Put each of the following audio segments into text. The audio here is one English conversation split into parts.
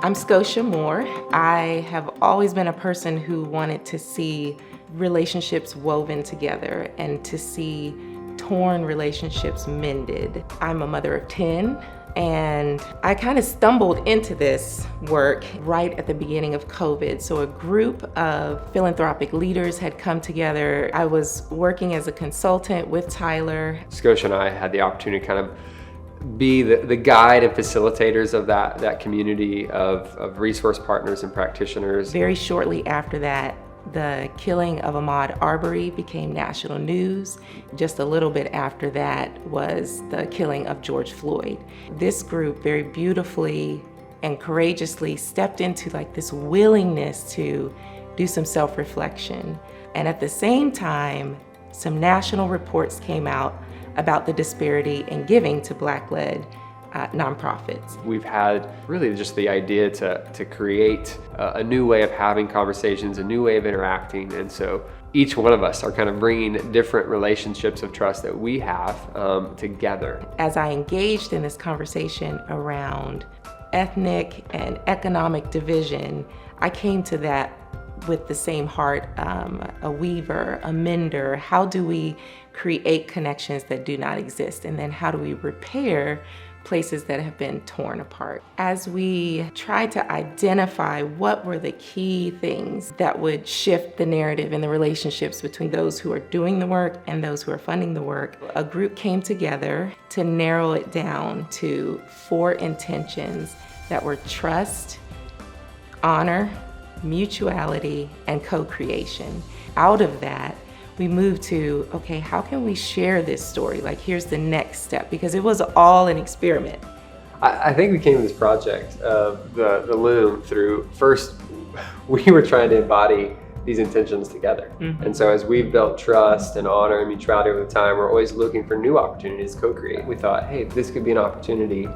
I'm Scotia Moore. I have always been a person who wanted to see relationships woven together and to see torn relationships mended. I'm a mother of 10, and I kind of stumbled into this work right at the beginning of COVID. So a group of philanthropic leaders had come together. I was working as a consultant with Tyler. Scotia and I had the opportunity to kind of be the guide and facilitators of that community of resource partners and practitioners. Very shortly after that, the killing of Ahmaud Arbery became national news. Just a little bit after that was the killing of George Floyd. This group very beautifully and courageously stepped into like this willingness to do some self-reflection. And at the same time, some national reports came out about the disparity in giving to Black-led nonprofits. We've had really just the idea to create a new way of having conversations, a new way of interacting, and so each one of us are kind of bringing different relationships of trust that we have together. As I engaged in this conversation around ethnic and economic division, I came to that with the same heart, a weaver, a mender. How do we create connections that do not exist? And then how do we repair places that have been torn apart? As we tried to identify what were the key things that would shift the narrative and the relationships between those who are doing the work and those who are funding the work, a group came together to narrow it down to 4 intentions that were trust, honor, mutuality, and co-creation. Out of that, we moved to, okay, how can we share this story? Like, here's the next step, because it was all an experiment. I think we came to this project of the Loom through, first, we were trying to embody these intentions together. Mm-hmm. And so as we've built trust and honor and mutuality over time, we're always looking for new opportunities to co-create. We thought, hey, this could be an opportunity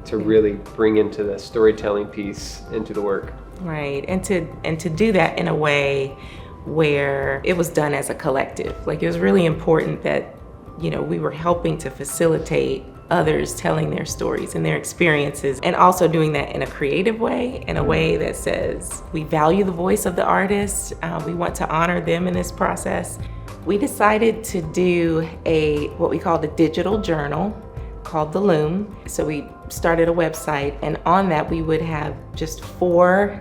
to really bring into the storytelling piece into the work. Right, and to do that in a way where it was done as a collective. Like, it was really important that, you know, we were helping to facilitate others telling their stories and their experiences, and also doing that in a creative way, in a way that says we value the voice of the artist, we want to honor them in this process. We decided to do what we called a digital journal called the Loom. So we started a website, and on that we would have just 4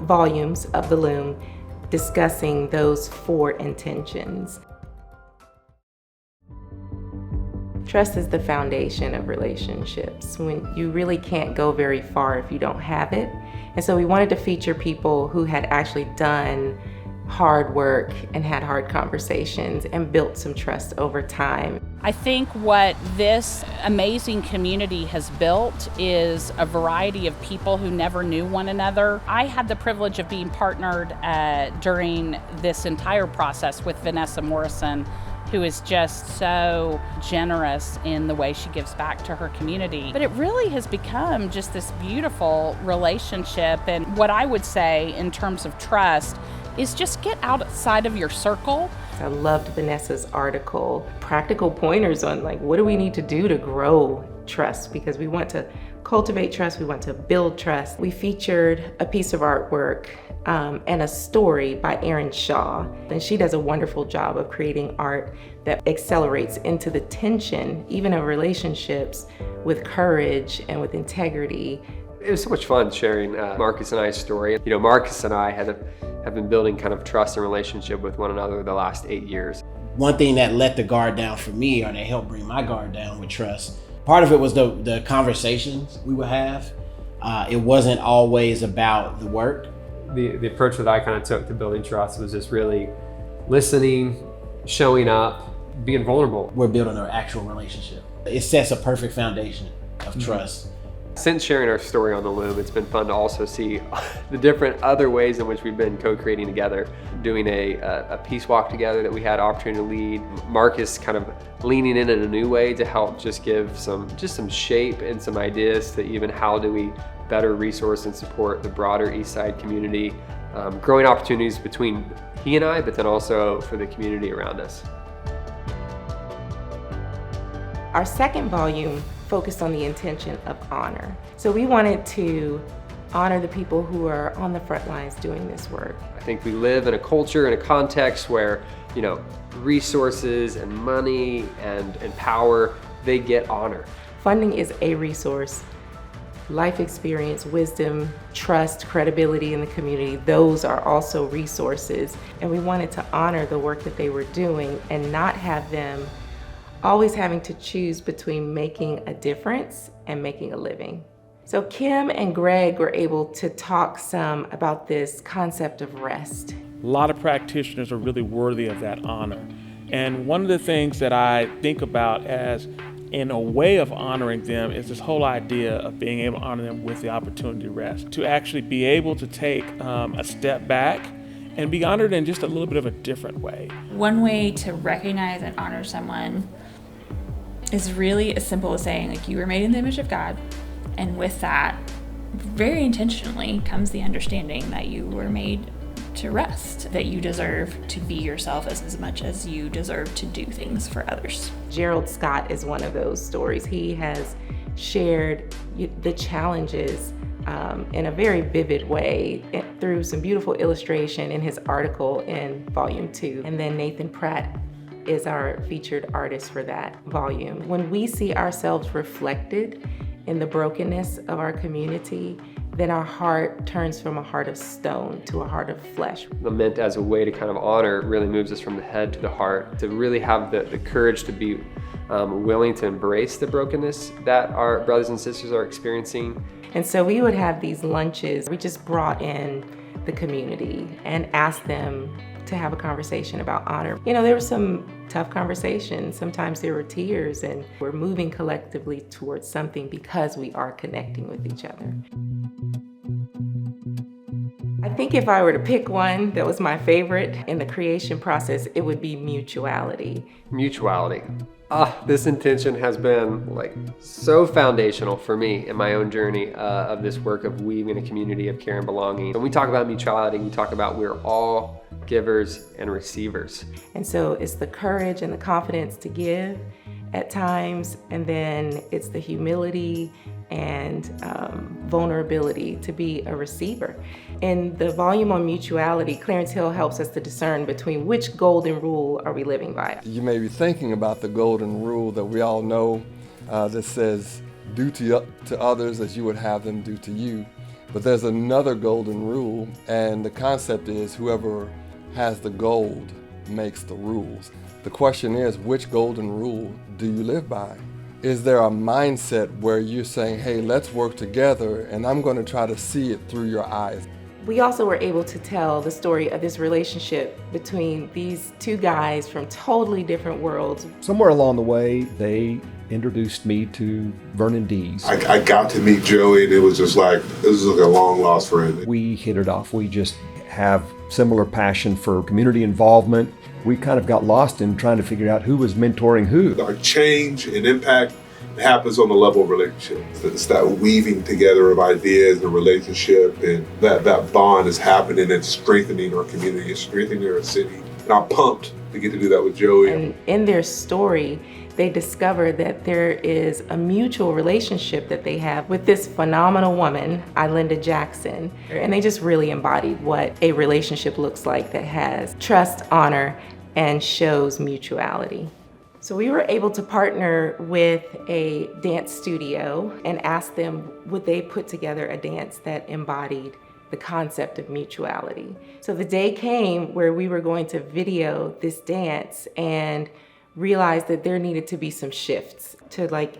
volumes of the Loom discussing those 4 intentions. Trust is the foundation of relationships. When you really can't go very far if you don't have it. And so we wanted to feature people who had actually done hard work and had hard conversations and built some trust over time. I think what this amazing community has built is a variety of people who never knew one another. I had the privilege of being partnered during this entire process with Vanessa Morrison, who is just so generous in the way she gives back to her community. But it really has become just this beautiful relationship. And what I would say in terms of trust is just get outside of your circle. I loved Vanessa's article, practical pointers on like, what do we need to do to grow trust? Because we want to cultivate trust, we want to build trust. We featured a piece of artwork and a story by Erin Shaw. And she does a wonderful job of creating art that accelerates into the tension, even of relationships, with courage and with integrity. It was so much fun sharing Marcus and I's story. You know, Marcus and I have been building kind of trust and relationship with one another the last 8 years. One thing that let the guard down for me, or that helped bring my guard down with trust, part of it was the conversations we would have. It wasn't always about the work. The approach that I kind of took to building trust was just really listening, showing up, being vulnerable. We're building an actual relationship. It sets a perfect foundation of trust. Since sharing our story on the Loom, it's been fun to also see the different other ways in which we've been co-creating together, doing a peace walk together that we had opportunity to lead. Marcus kind of leaning in a new way to help just give some shape and some ideas to even how do we better resource and support the broader East Side community, growing opportunities between he and I, but then also for the community around us. Our second volume focused on the intention of honor. So we wanted to honor the people who are on the front lines doing this work. I think we live in a culture and a context where, resources and money and power, they get honor. Funding is a resource. Life experience, wisdom, trust, credibility in the community, those are also resources. And we wanted to honor the work that they were doing and not have them always having to choose between making a difference and making a living. So Kim and Greg were able to talk some about this concept of rest. A lot of practitioners are really worthy of that honor. And one of the things that I think about as in a way of honoring them is this whole idea of being able to honor them with the opportunity to rest, to actually be able to take a step back and be honored in just a little bit of a different way. One way to recognize and honor someone is really as simple as saying, like, you were made in the image of God, and with that, very intentionally comes the understanding that you were made to rest, that you deserve to be yourself as much as you deserve to do things for others. Gerald Scott is one of those stories. He has shared the challenges in a very vivid way through some beautiful illustration in his article in volume 2. And then Nathan Pratt is our featured artist for that volume. When we see ourselves reflected in the brokenness of our community, then our heart turns from a heart of stone to a heart of flesh. Lament as a way to kind of honor really moves us from the head to the heart, to really have the courage to be willing to embrace the brokenness that our brothers and sisters are experiencing. And so we would have these lunches. We just brought in the community and asked them to have a conversation about honor. There were some tough conversations. Sometimes there were tears, and we're moving collectively towards something because we are connecting with each other. I think if I were to pick one that was my favorite in the creation process, it would be mutuality. Mutuality. This intention has been so foundational for me in my own journey of this work of weaving a community of care and belonging. When we talk about mutuality, we talk about we're all givers and receivers. And so it's the courage and the confidence to give at times, and then it's the humility and vulnerability to be a receiver. In the volume on mutuality, Clarence Hill helps us to discern between which golden rule are we living by. You may be thinking about the golden rule that we all know that says, do to others as you would have them do to you. But there's another golden rule, and the concept is whoever has the gold makes the rules. The question is, which golden rule do you live by? Is there a mindset where you're saying, hey, let's work together, and I'm going to try to see it through your eyes? We also were able to tell the story of this relationship between these two guys from totally different worlds. Somewhere along the way, they introduced me to Vernon Dees. I got to meet Joey, and it was like a long lost friend. We hit it off. We just have similar passion for community involvement. We kind of got lost in trying to figure out who was mentoring who. Our change and impact happens on the level of relationship. It's that weaving together of ideas and relationship, and that bond is happening and strengthening our community, it's strengthening our city. And I'm pumped to get to do that with Joey. And in their story, they discover that there is a mutual relationship that they have with this phenomenal woman, Ilinda Jackson. And they just really embodied what a relationship looks like that has trust, honor, and shows mutuality. So we were able to partner with a dance studio and ask them, would they put together a dance that embodied the concept of mutuality. So the day came where we were going to video this dance and realized that there needed to be some shifts to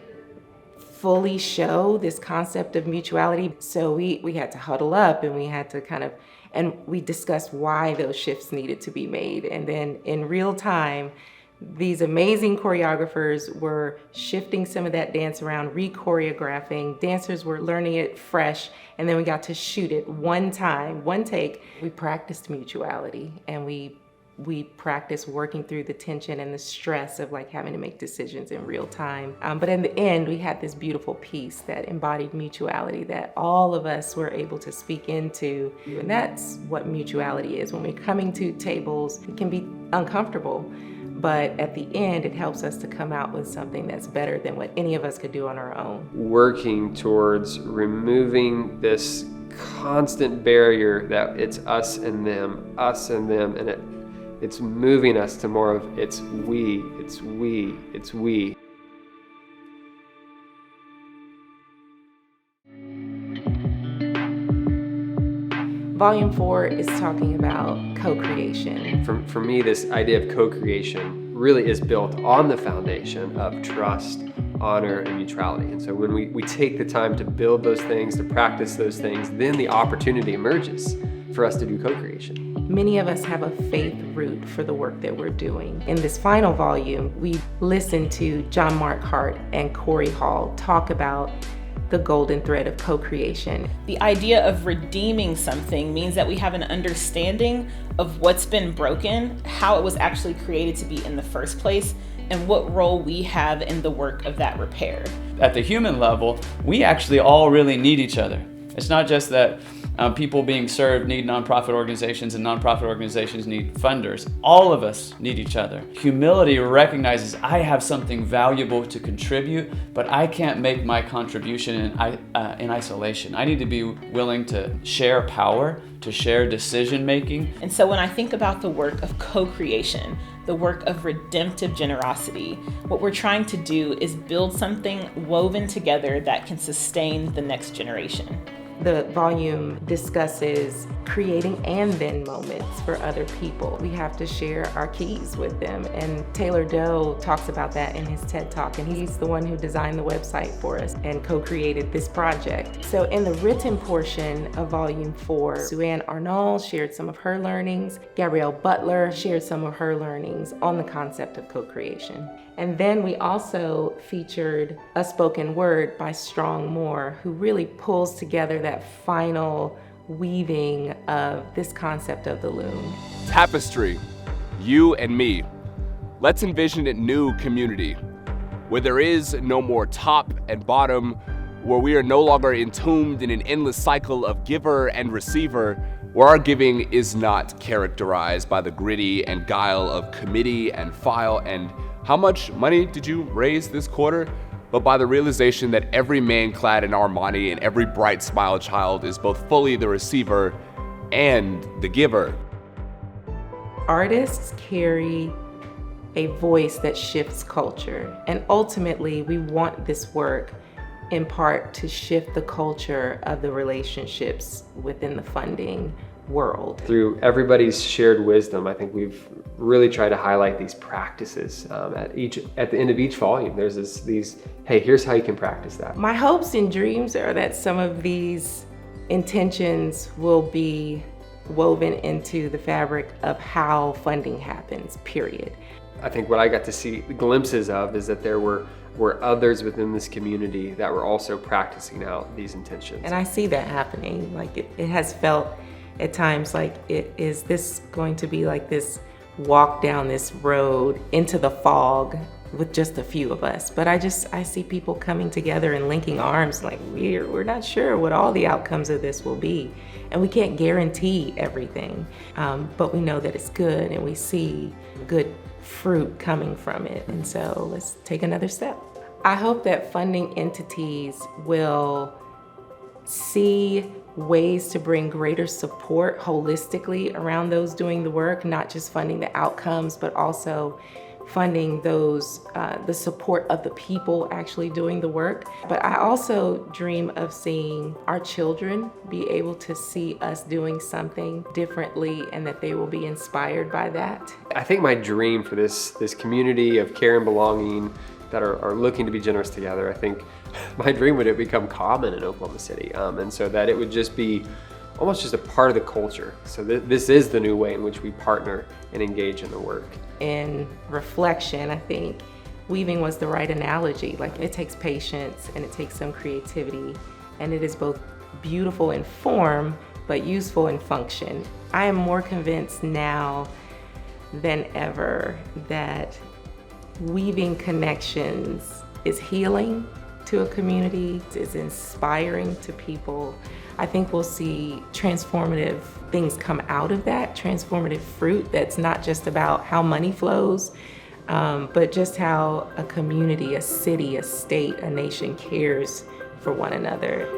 fully show this concept of mutuality. So we had to huddle up, and we had to and we discussed why those shifts needed to be made. And then in real time, these amazing choreographers were shifting some of that dance around, re-choreographing. Dancers were learning it fresh, and then we got to shoot it one time, one take. We practiced mutuality, and we practiced working through the tension and the stress of having to make decisions in real time. But in the end, we had this beautiful piece that embodied mutuality that all of us were able to speak into. And that's what mutuality is. When we're coming to tables, it can be uncomfortable, but at the end, it helps us to come out with something that's better than what any of us could do on our own. Working towards removing this constant barrier that it's us and them, and it's moving us to more of it's we. Volume 4 is talking about co-creation. For me, this idea of co-creation really is built on the foundation of trust, honor, and mutuality. And so when we take the time to build those things, to practice those things, then the opportunity emerges for us to do co-creation. Many of us have a faith root for the work that we're doing. In this final volume, we listened to John Mark Hart and Corey Hall talk about the golden thread of co-creation. The idea of redeeming something means that we have an understanding of what's been broken, how it was actually created to be in the first place, and what role we have in the work of that repair. At the human level, we actually all really need each other. It's not just that people being served need nonprofit organizations and nonprofit organizations need funders. All of us need each other. Humility recognizes I have something valuable to contribute, but I can't make my contribution in isolation. I need to be willing to share power, to share decision making. And so when I think about the work of co-creation, the work of redemptive generosity, what we're trying to do is build something woven together that can sustain the next generation. The volume discusses creating and then moments for other people. We have to share our keys with them. And Taylor Doe talks about that in his TED Talk. And he's the one who designed the website for us and co-created this project. So in the written portion of volume 4, Sue-Ann Arnold shared some of her learnings. Gabrielle Butler shared some of her learnings on the concept of co-creation. And then we also featured a spoken word by Strong Moore, who really pulls together that final weaving of this concept of the loom. Tapestry, you and me. Let's envision a new community where there is no more top and bottom, where we are no longer entombed in an endless cycle of giver and receiver, where our giving is not characterized by the gritty and guile of committee and file and how much money did you raise this quarter? But by the realization that every man clad in Armani and every bright smile child is both fully the receiver and the giver. Artists carry a voice that shifts culture, and ultimately we want this work in part to shift the culture of the relationships within the funding world. Through everybody's shared wisdom, I think we've really tried to highlight these practices at the end of each volume. There's these, hey, here's how you can practice that. My hopes and dreams are that some of these intentions will be woven into the fabric of how funding happens, period. I think what I got to see glimpses of is that there were others within this community that were also practicing out these intentions. And I see that happening. Like it has felt at times like is this going to be like this walk down this road into the fog with just a few of us? But I see people coming together and linking arms like we're not sure what all the outcomes of this will be. And we can't guarantee everything, but we know that it's good and we see good fruit coming from it. And so let's take another step. I hope that funding entities will see ways to bring greater support holistically around those doing the work, not just funding the outcomes, but also funding those, the support of the people actually doing the work. But I also dream of seeing our children be able to see us doing something differently and that they will be inspired by that. I think my dream for this community of care and belonging that are looking to be generous together, I think my dream would it become common in Oklahoma City, and so that it would just be almost just a part of the culture. So this is the new way in which we partner and engage in the work. In reflection, I think weaving was the right analogy. Like it takes patience and it takes some creativity, and it is both beautiful in form but useful in function. I am more convinced now than ever that weaving connections is healing to a community, is inspiring to people. I think we'll see transformative things come out of that, transformative fruit that's not just about how money flows, but just how a community, a city, a state, a nation cares for one another.